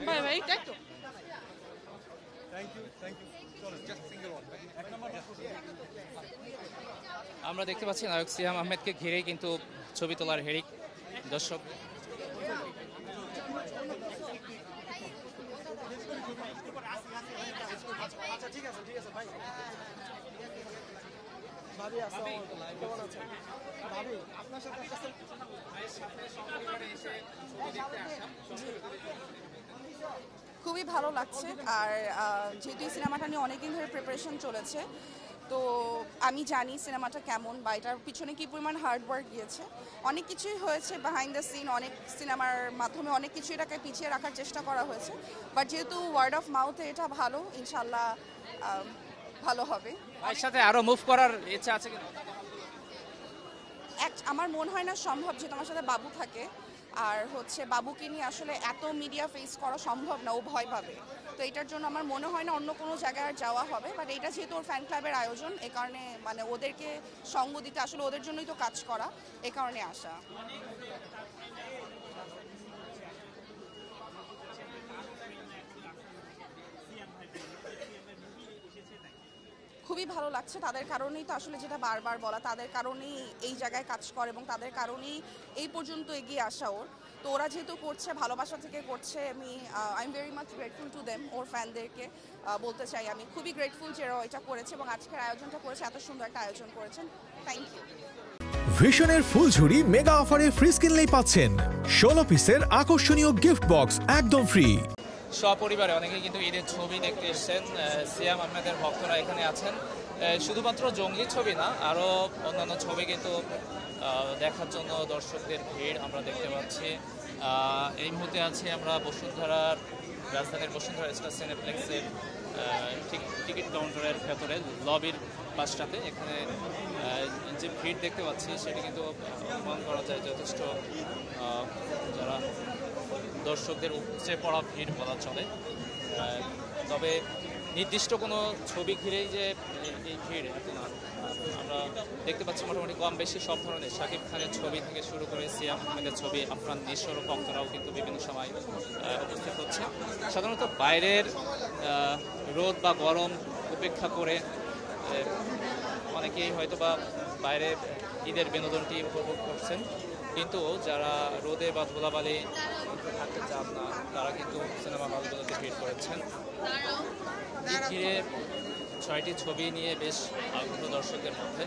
ভাই ভাই তাই তো আমরা দেখতে পাচ্ছি নায়ক সিয়াম আহমেদকে ঘিরেই কিন্তু ছবি তোলার হেড়িক দর্শক। খুবই ভালো লাগছে। আর যেহেতু এই সিনেমাটা নিয়ে অনেকদিন ধরে প্রিপারেশন চলেছে, তো আমি জানি সিনেমাটা কেমন বা এটার পিছনে কী পরিমাণ হার্ডওয়ার্ক গিয়েছে। অনেক কিছুই হয়েছে বিহাইন্ড দ্য সিন, অনেক সিনেমার মাধ্যমে অনেক কিছু এটাকে পিছিয়ে রাখার চেষ্টা করা হয়েছে, বাট যেহেতু ওয়ার্ড অফ মাউথে এটা ভালো, ইনশাল্লাহ ভালো হবে। এর সাথে আরো মুভ করার ইচ্ছা আছে কিনা? আমার মনে হয় না সম্ভব, যেহেতু আমার সাথে বাবু থাকে, আর বাবুকে নিয়ে আসলে এত মিডিয়া ফেস করা সম্ভব না, ও ভয় পাবে। তো এটার জন্য আমার মনে হয় না অন্য কোনো জায়গায় আর যাওয়া হবে, বাট এটা যেহেতু ওর ফ্যান ক্লাবের আয়োজন, এ কারণে মানে ওদেরকে সঙ্গ দিতে, আসলে ওদের জন্যই তো কাজ করা, এ কারণে আসা। খুবই ভালো লাগছে, তাদের কারণেই তো আসলে, যেটা বারবার বলা, তাদের কারণেই এই জায়গায় কাজ করে এবং তাদের কারণেই এই পর্যন্ত এগিয়ে আসা ওর। তো ওরা যেহেতু করছে, ভালোবাসা থেকে করছে, I am very much grateful to them. ওর ফ্যানদেরকে বলতে চাই আমি খুবই গ্রেটফুল যে ওরা এটা করেছে এবং আজকের আয়োজনটা করেছে, এত সুন্দর একটা আয়োজন করেছেন। Thank you. ভিশনের ফুলঝুরি মেগা অফারে ফ্রিজ কিনলেই পাচ্ছেন 16 পিসের আকর্ষণীয় গিফট বক্স একদম ফ্রি। সপরিবারে অনেকেই কিন্তু ঈদের ছবি দেখতে এসেছেন। সিয়াম আহমেদের ভক্তরা এখানে আছেন। শুধুমাত্র জঙ্গলি ছবি না, আরও অন্যান্য ছবি কিন্তু দেখার জন্য দর্শকদের ভিড় আমরা দেখতে পাচ্ছি। এই মুহূর্তে আছি আমরা বসুন্ধরার, রাজধানীর বসুন্ধরা স্টার সিনেপ্লেক্সের টিকিট কাউন্টারের ভেতরে লবির পাশটাতে। এখানে যে ভিড় দেখতে পাচ্ছি সেটি কিন্তু অনুমান করা যায় যথেষ্ট যারা দর্শকদের উপচে পড়া ভিড় বলা চলে। তবে নির্দিষ্ট কোনো ছবি ঘিরেই যে এই ভিড় এত না, আমরা দেখতে পাচ্ছি মোটামুটি কম বেশি সব ধরনের শাকিব খানের ছবি থেকে শুরু করে সিয়াম আহমেদের ছবি, আফরান নিশোর ভক্তরাও কিন্তু বিভিন্ন সময় উপস্থিত হচ্ছে। সাধারণত বাইরের রোদ বা গরম উপেক্ষা করে অনেকেই হয়তো বা বাইরে ঈদের বিনোদনটি উপভোগ করছেন, কিন্তু যারা রোদে বা ধুলাবালি থাকতে চান না তারা কিন্তু সিনেমা হলগুলোতে ভিড় করেছেন। ঈদ ঘিরে 6টি ছবি নিয়ে বেশ আগ্রহ দর্শকদের মধ্যে।